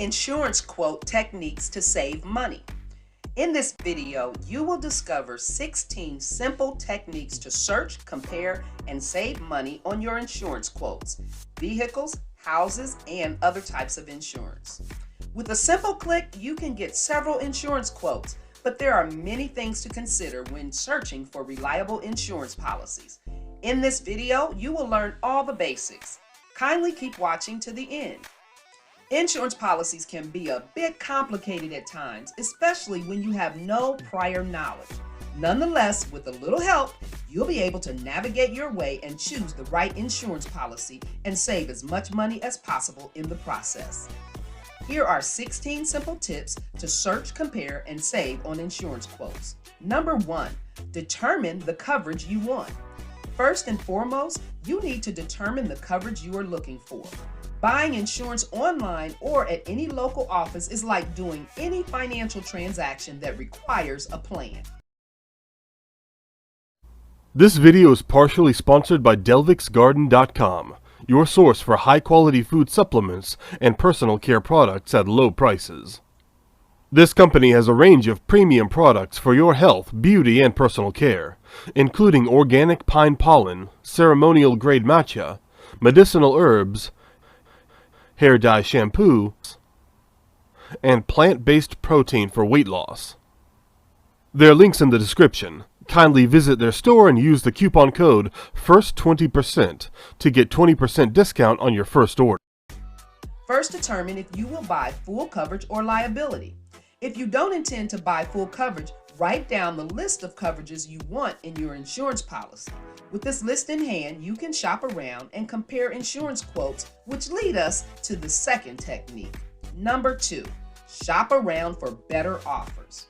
insurance quote techniques to save money. In this video, you will discover 16 simple techniques to search, compare, and save money on your insurance quotes, vehicles, houses, and other types of insurance. With a simple click, you can get several insurance quotes, but there are many things to consider when searching for reliable insurance policies. In this video, you will learn all the basics. Kindly keep watching to the end. Insurance policies can be a bit complicated at times, especially when you have no prior knowledge. Nonetheless, with a little help, you'll be able to navigate your way and choose the right insurance policy and save as much money as possible in the process. Here are 16 simple tips to search, compare, and save on insurance quotes. Number 1, determine the coverage you want. First and foremost, you need to determine the coverage you are looking for. Buying insurance online or at any local office is like doing any financial transaction that requires a plan. This video is partially sponsored by DelvicsGarden.com, your source for high-quality food supplements and personal care products at low prices. This company has a range of premium products for your health, beauty, and personal care, including organic pine pollen, ceremonial-grade matcha, medicinal herbs, hair dye shampoo, and plant-based protein for weight loss. There are links in the description. Kindly visit their store and use the coupon code FIRST20% to get 20% discount on your first order. First, determine if you will buy full coverage or liability. If you don't intend to buy full coverage, write down the list of coverages you want in your insurance policy. With this list in hand, you can shop around and compare insurance quotes, which lead us to the second technique. Number 2, shop around for better offers.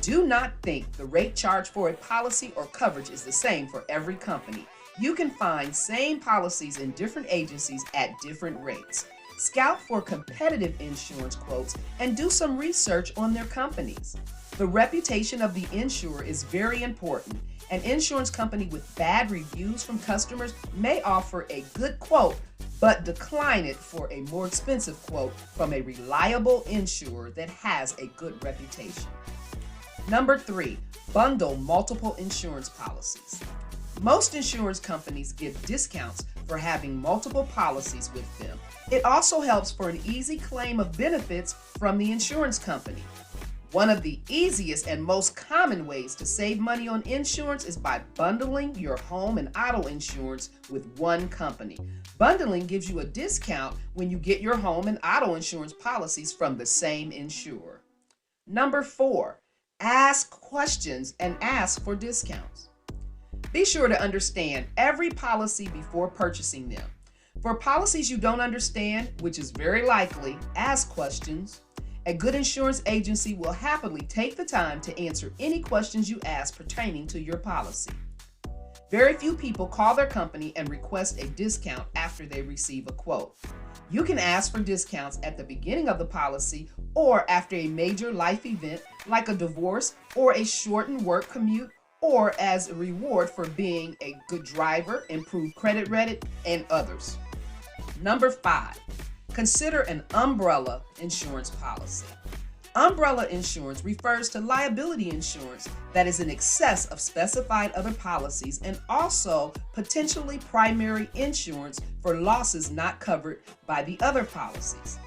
Do not think the rate charged for a policy or coverage is the same for every company. You can find same policies in different agencies at different rates. Scout for competitive insurance quotes and do some research on their companies. The reputation of the insurer is very important. An insurance company with bad reviews from customers may offer a good quote, but decline it for a more expensive quote from a reliable insurer that has a good reputation. Number 3, bundle multiple insurance policies. Most insurance companies give discounts for having multiple policies with them. It also helps for an easy claim of benefits from the insurance company. One of the easiest and most common ways to save money on insurance is by bundling your home and auto insurance with one company. Bundling gives you a discount when you get your home and auto insurance policies from the same insurer. Number 4, ask questions and ask for discounts. Be sure to understand every policy before purchasing them. For policies you don't understand, which is very likely, ask questions. A good insurance agency will happily take the time to answer any questions you ask pertaining to your policy. Very few people call their company and request a discount after they receive a quote. You can ask for discounts at the beginning of the policy or after a major life event like a divorce or a shortened work commute, or as a reward for being a good driver, improved credit rating, and others. Number 5, consider an umbrella insurance policy. Umbrella insurance refers to liability insurance that is in excess of specified other policies and also potentially primary insurance for losses not covered by the other policies.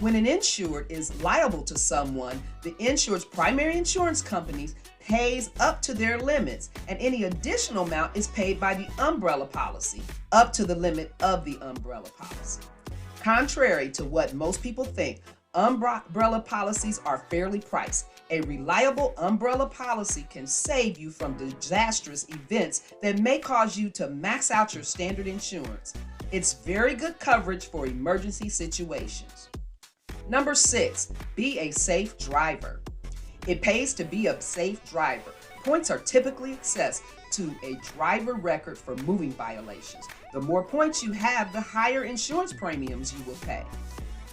When an insured is liable to someone, the insured's primary insurance companies pays up to their limits, and any additional amount is paid by the umbrella policy, up to the limit of the umbrella policy. Contrary to what most people think, umbrella policies are fairly priced. A reliable umbrella policy can save you from disastrous events that may cause you to max out your standard insurance. It's very good coverage for emergency situations. Number 6, be a safe driver. It pays to be a safe driver. Points are typically assessed to a driver record for moving violations. The more points you have, the higher insurance premiums you will pay.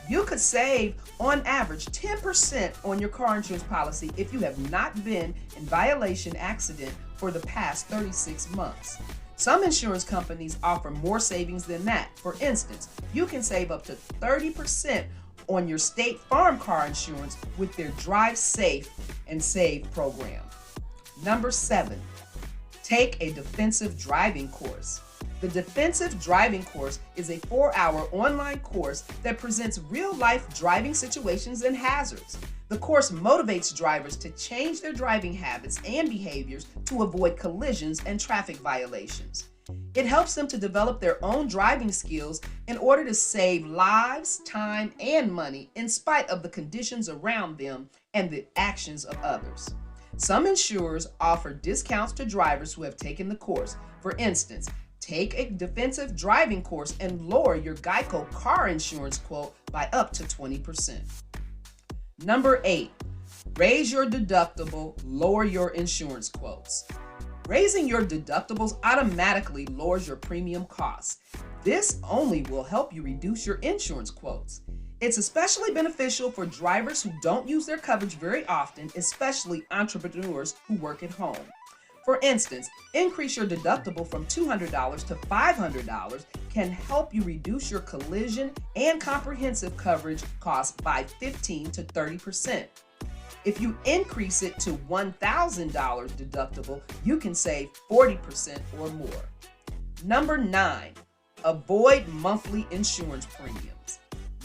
You could save, on average, 10% on your car insurance policy if you have not been in violation accident for the past 36 months. Some insurance companies offer more savings than that. For instance, you can save up to 30% on your State Farm car insurance with their Drive Safe and Save program. Number 7, take a defensive driving course. The Defensive Driving Course is a 4-hour online course that presents real-life driving situations and hazards. The course motivates drivers to change their driving habits and behaviors to avoid collisions and traffic violations. It helps them to develop their own driving skills in order to save lives, time, and money in spite of the conditions around them and the actions of others. Some insurers offer discounts to drivers who have taken the course. For instance, take a defensive driving course and lower your Geico car insurance quote by up to 20%. Number 8, raise your deductible, lower your insurance quotes. Raising your deductibles automatically lowers your premium costs. This only will help you reduce your insurance quotes. It's especially beneficial for drivers who don't use their coverage very often, especially entrepreneurs who work at home. For instance, increase your deductible from $200 to $500 can help you reduce your collision and comprehensive coverage costs by 15 to 30%. If you increase it to $1,000 deductible, you can save 40% or more. Number 9, avoid monthly insurance premiums.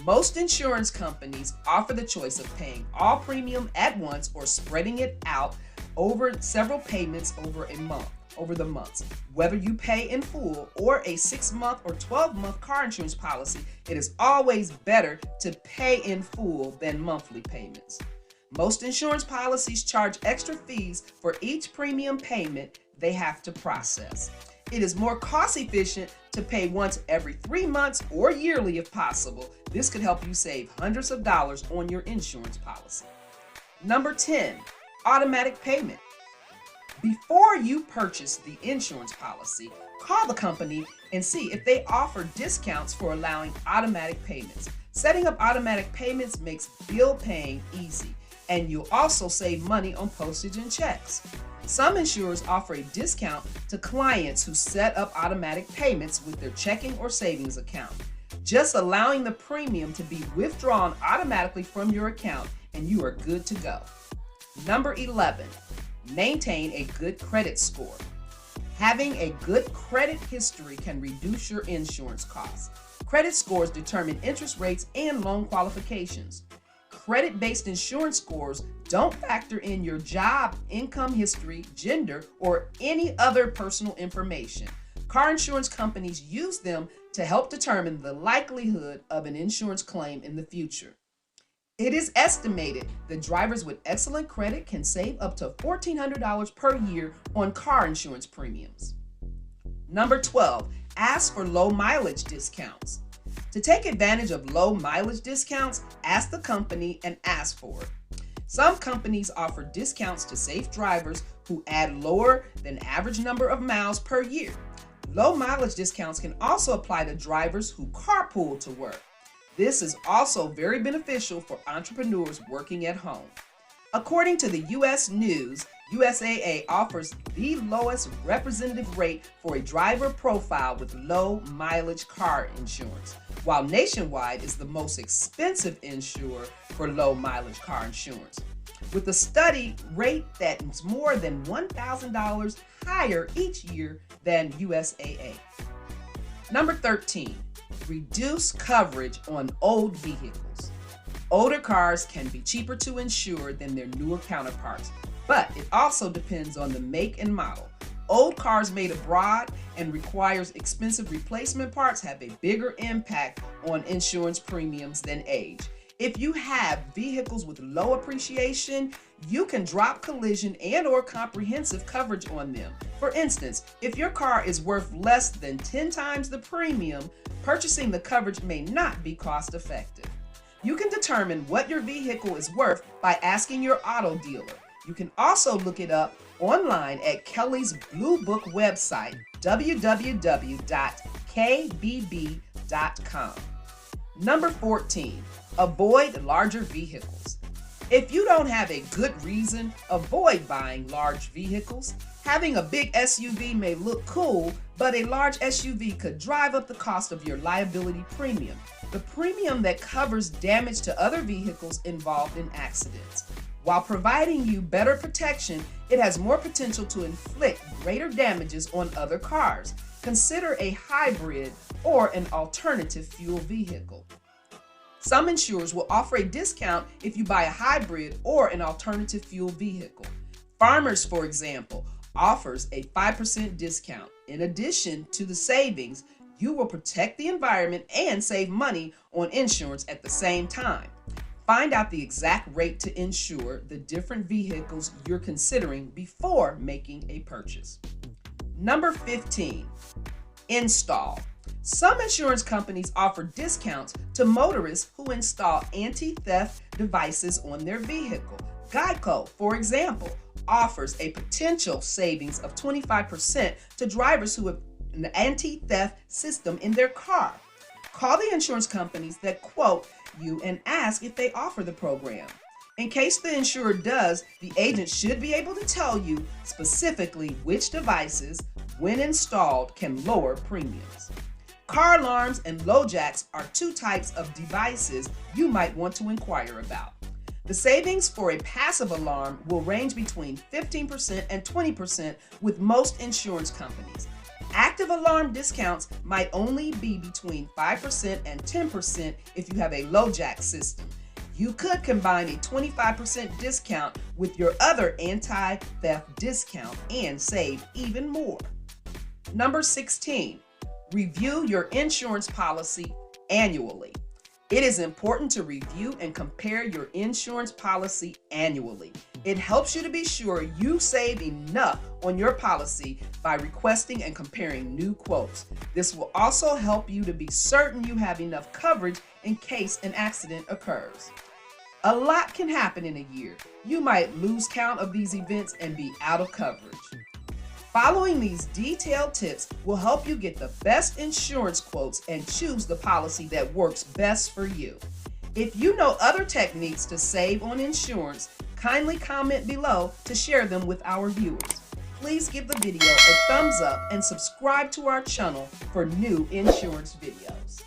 Most insurance companies offer the choice of paying all premium at once or spreading it out over several payments over the months. Whether you pay in full or a 6-month or 12-month car insurance policy, it is always better to pay in full than monthly payments. Most insurance policies charge extra fees for each premium payment they have to process. It is more cost efficient to pay once every 3 months or yearly if possible. This could help you save hundreds of dollars on your insurance policy. Number 10, automatic payment. Before you purchase the insurance policy, call the company and see if they offer discounts for allowing automatic payments. Setting up automatic payments makes bill paying easy, and you'll also save money on postage and checks. Some insurers offer a discount to clients who set up automatic payments with their checking or savings account. Just allowing the premium to be withdrawn automatically from your account and you are good to go. Number 11, maintain a good credit score. Having a good credit history can reduce your insurance costs. Credit scores determine interest rates and loan qualifications. Credit-based insurance scores don't factor in your job, income history, gender, or any other personal information. Car insurance companies use them to help determine the likelihood of an insurance claim in the future. It is estimated that drivers with excellent credit can save up to $1,400 per year on car insurance premiums. Number 12, ask for low mileage discounts. To take advantage of low mileage discounts, ask the company and ask for it. Some companies offer discounts to safe drivers who add lower than average number of miles per year. Low mileage discounts can also apply to drivers who carpool to work. This is also very beneficial for entrepreneurs working at home. According to the U.S. News, USAA offers the lowest representative rate for a driver profile with low mileage car insurance, while Nationwide is the most expensive insurer for low mileage car insurance, with a study rate that is more than $1,000 higher each year than USAA. Number 13, reduce coverage on old vehicles. Older cars can be cheaper to insure than their newer counterparts, but it also depends on the make and model. Old cars made abroad and requires expensive replacement parts have a bigger impact on insurance premiums than age. If you have vehicles with low appreciation, you can drop collision and or comprehensive coverage on them. For instance, if your car is worth less than 10 times the premium, purchasing the coverage may not be cost effective. You can determine what your vehicle is worth by asking your auto dealer. You can also look it up online at Kelly's Blue Book website, www.kbb.com. Number 14, avoid larger vehicles. If you don't have a good reason, avoid buying large vehicles. Having a big SUV may look cool, but a large SUV could drive up the cost of your liability premium, the premium that covers damage to other vehicles involved in accidents. While providing you better protection, it has more potential to inflict greater damages on other cars. Consider a hybrid or an alternative fuel vehicle. Some insurers will offer a discount if you buy a hybrid or an alternative fuel vehicle. Farmers, for example, offers a 5% discount. In addition to the savings, you will protect the environment and save money on insurance at the same time. Find out the exact rate to insure the different vehicles you're considering before making a purchase. Number 15, install. Some insurance companies offer discounts to motorists who install anti-theft devices on their vehicle. Geico, for example, offers a potential savings of 25% to drivers who have an anti-theft system in their car. Call the insurance companies that quote you and ask if they offer the program. In case the insurer does, the agent should be able to tell you specifically which devices, when installed, can lower premiums. Car alarms and low jacks are two types of devices you might want to inquire about. The savings for a passive alarm will range between 15% and 20% with most insurance companies. Active alarm discounts might only be between 5% and 10% if you have a low jack system. You could combine a 25% discount with your other anti-theft discount and save even more. Number 16, review your insurance policy annually. It is important to review and compare your insurance policy annually. It helps you to be sure you save enough on your policy by requesting and comparing new quotes. This will also help you to be certain you have enough coverage in case an accident occurs. A lot can happen in a year. You might lose count of these events and be out of coverage. Following these detailed tips will help you get the best insurance quotes and choose the policy that works best for you. If you know other techniques to save on insurance, kindly comment below to share them with our viewers. Please give the video a thumbs up and subscribe to our channel for new insurance videos.